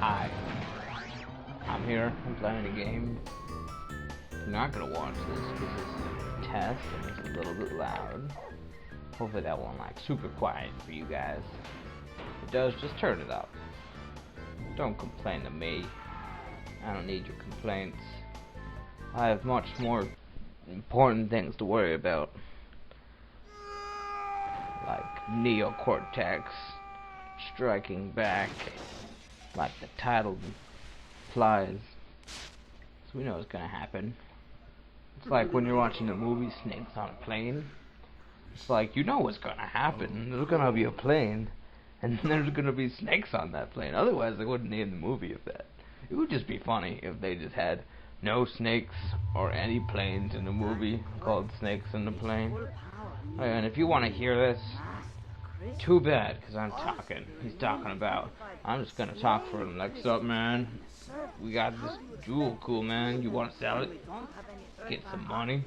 Hi, I'm here. I'm playing a game. I'm not gonna watch this because it's a test and it's a little bit loud. Hopefully that won't like super quiet for you guys. If it does, just turn it up. Don't complain to me. I don't need your complaints. I have much more important things to worry about. Like Cortex striking back, like the title implies. So we know it's gonna happen. It's like when you're watching a movie, snakes on a plane. It's like, you know what's gonna happen. There's gonna be a plane, and there's gonna be snakes on that plane. Otherwise, they wouldn't name the movie of that. It would just be funny if they just had no snakes or any planes in the movie called Snakes in the Plane. And if you want to hear this, too bad, because I'm talking. He's talking about. I'm just gonna talk for him. Like, sup, man? We got this jewel, cool, man. You want to sell it? Get some money?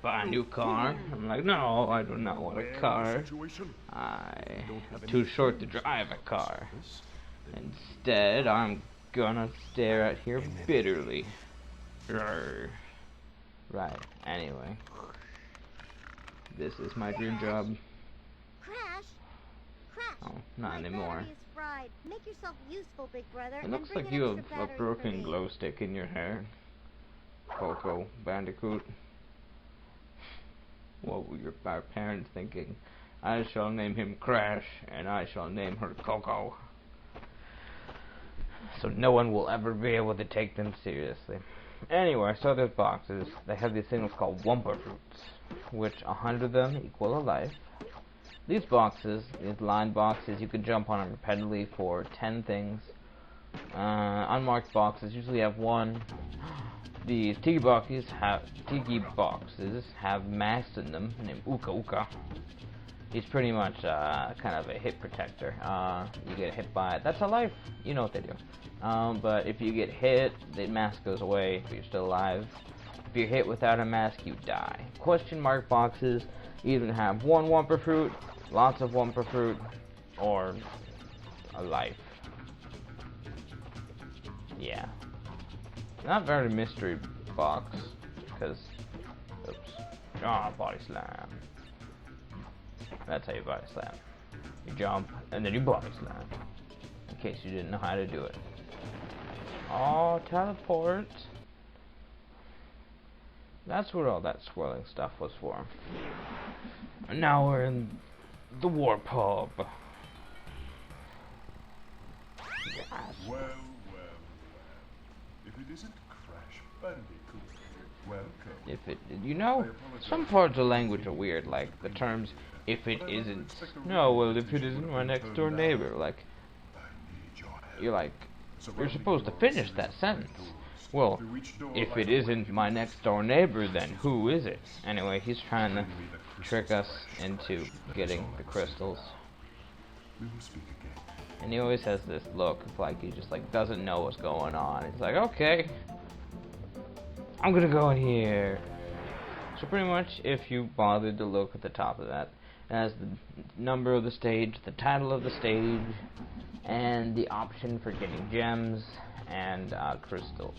Buy a new car? I'm like, no, I do not want a car. I'm too short to drive a car. Instead, I'm gonna stare at here bitterly. Right, anyway. This is my dream job. Oh, not anymore. Make yourself useful, big brother. It looks like you have a broken glow stick in your hair. Coco Bandicoot. What were our parents thinking? I shall name him Crash, and I shall name her Coco. So no one will ever be able to take them seriously. Anyway, so there's boxes. They have these things called Wumpa Fruits, which 100 of them equal a life. These boxes, these lined boxes, you can jump on them repeatedly for 10 things. Unmarked boxes usually have one. These tiki boxes have masks in them named Uka Uka. He's pretty much kind of a hit protector. You get hit by it. That's a life. You know what they do. But if you get hit, the mask goes away, but you're still alive. If you're hit without a mask, you die. Question mark boxes either have one Wumpa Fruit, lots of Wumpa Fruit, or a life. Yeah. Not very mystery box, because, oops. Body slam. That's how you body slam. You jump, and then you body slam. In case you didn't know how to do it. Oh, teleport. That's what all that swirling stuff was for. And now we're in the warp hub. Yes. Well. If it isn't Crash Bandicoot, welcome. If it, you know, some parts of language are weird, like the terms, if it isn't, no, well, if it isn't my next door neighbor, like, you're supposed to finish that sentence. Well, if it isn't my next door neighbor, then who is it? Anyway, he's trying to trick us into getting the crystals. And he always has this look of like he just like doesn't know what's going on. He's like, okay, I'm gonna go in here. So pretty much, if you bothered to look at the top of that, it has the number of the stage, the title of the stage, and the option for getting gems and crystals.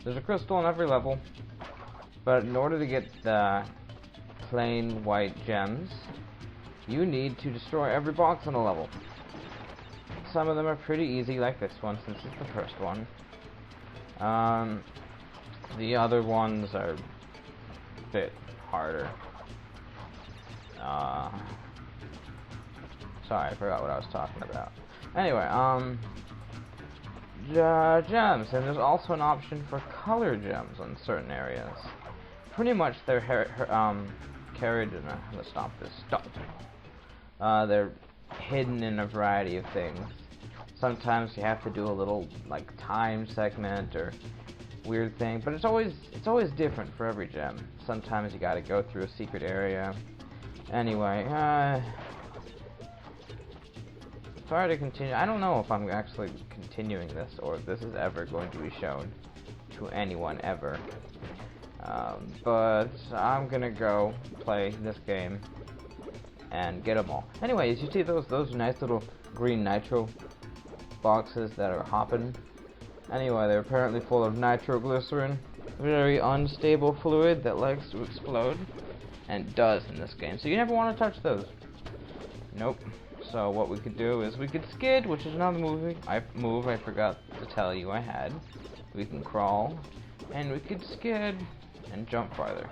There's a crystal on every level, but in order to get the plain white gems, you need to destroy every box on the level. Some of them are pretty easy, like this one, since it's the first one. The other ones are a bit harder. Sorry, I forgot what I was talking about. Anyway, gems, and there's also an option for color gems on certain areas. Pretty much they're carried in a, let's stop this, stop. They're hidden in a variety of things. Sometimes you have to do a little like time segment or weird thing, but it's always different for every gem. Sometimes you gotta go through a secret area. Anyway, sorry to continue. I don't know if I'm actually continuing this or if this is ever going to be shown to anyone ever. But I'm gonna go play this game and get them all. Anyways, you see those nice little green nitro boxes that are hopping. Anyway, they're apparently full of nitroglycerin, a very unstable fluid that likes to explode, and does in this game. So you never want to touch those. Nope. So what we could do is we could skid, which is another move I forgot to tell you I had. We can crawl, and we could skid and jump farther.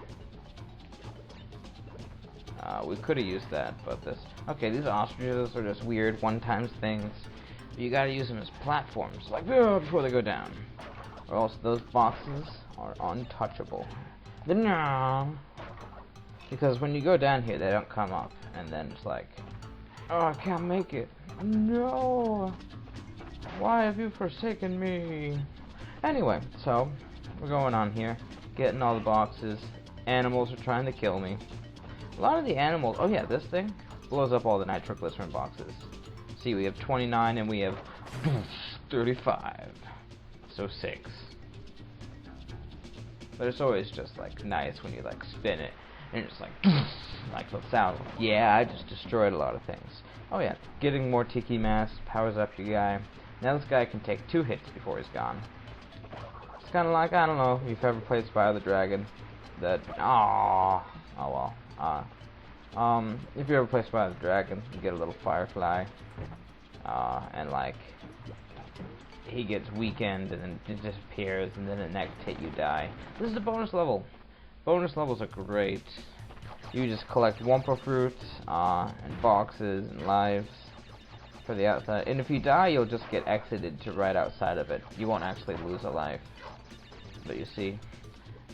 We could have used that, but this... Okay, these ostriches are just weird one-time things. You gotta use them as platforms, like before they go down. Or else those boxes are untouchable. No! Because when you go down here, they don't come up. And then it's like, oh, I can't make it. No! Why have you forsaken me? Anyway, so, we're going on here. Getting all the boxes. Animals are trying to kill me. A lot of the animals... Oh yeah, this thing blows up all the nitroglycerin boxes. See, we have 29 and we have 35. So 6. But it's always just like nice when you like spin it and it's like the sound. Yeah, I just destroyed a lot of things. Oh yeah, getting more tiki mass powers up your guy. Now this guy can take 2 hits before he's gone. It's kind of like, I don't know, if you've ever played Spyro the Dragon. That if you ever play Spyro the Dragon, you get a little firefly, and like he gets weakened and then it disappears, and then the next hit you die. This is a bonus level. Bonus levels are great. You just collect Wumpa fruits and boxes and lives for the outside, and if you die, you'll just get exited to right outside of it. You won't actually lose a life. But you see,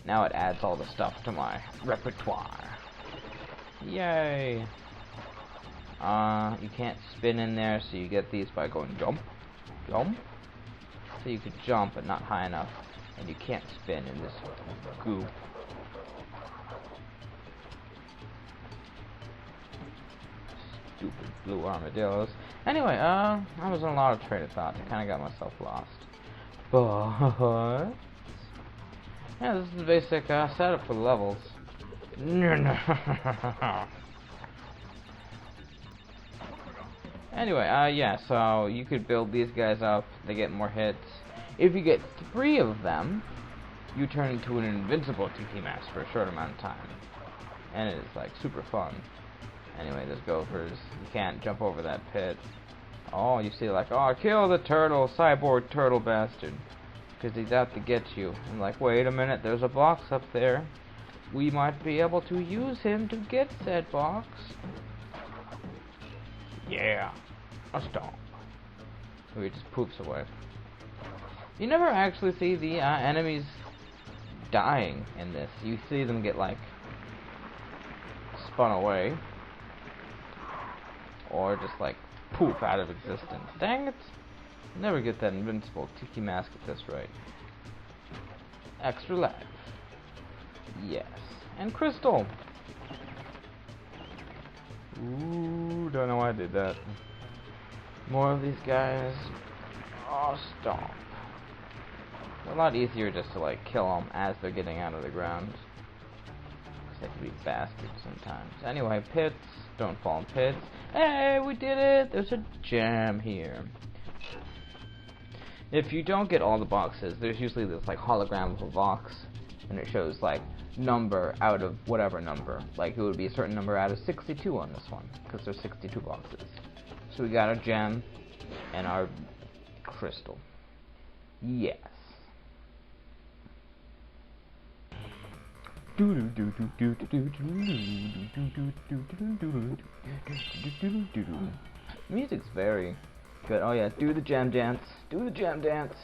now it adds all the stuff to my repertoire. Yay! You can't spin in there, so you get these by going jump, jump. So you could jump, but not high enough, and you can't spin in this goop. Stupid blue armadillos. Anyway, I was in a lot of train of thought. I kind of got myself lost. But yeah, this is the basic setup for the levels. Anyway, yeah, so you could build these guys up, they get more hits. If you get 3 of them, you turn into an invincible TP mass for a short amount of time. And it is, like, super fun. Anyway, there's gophers. You can't jump over that pit. Oh, you see, like, oh, kill the turtle, cyborg turtle bastard. Because he's out to get you. I'm like, wait a minute, there's a box up there. We might be able to use him to get said box. Yeah, a stomp. So he just poops away. You never actually see the enemies dying in this. You see them get like spun away, or just like poof out of existence. Dang it! Never get that invincible tiki mask at this rate. Extra life. Yes. And crystal. Ooh, don't know why I did that. More of these guys. Oh, stop. It's a lot easier just to like kill them as they're getting out of the ground. They can be bastards sometimes. Anyway, pits. Don't fall in pits. Hey, we did it! There's a gem here. If you don't get all the boxes, there's usually this like hologram of a box, and it shows like number out of whatever number. Like it would be a certain number out of 62 on this one, because there's 62 boxes. So we got our gem and our crystal. Yes. Music's very good. Oh yeah, do the gem dance. Do the gem dance.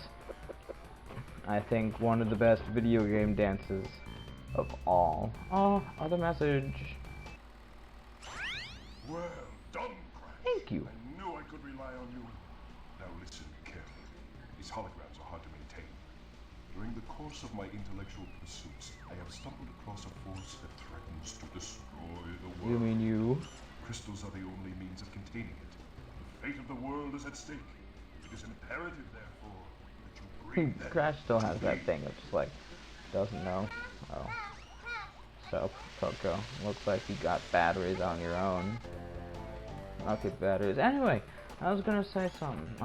I think one of the best video game dances of all. Oh, other message. Well done, Crash. Thank you. I knew I could rely on you. Now listen carefully. These holograms are hard to maintain. During the course of my intellectual pursuits, I have stumbled across a force that threatens to destroy the world. You mean you? Crystals are the only means of containing it. The fate of the world is at stake. It is imperative, therefore, that you bring them. Crash still has that thing. It's just like doesn't know. Oh. So, Coco, looks like you got batteries on your own. Rocket batteries. Anyway, I was gonna say something.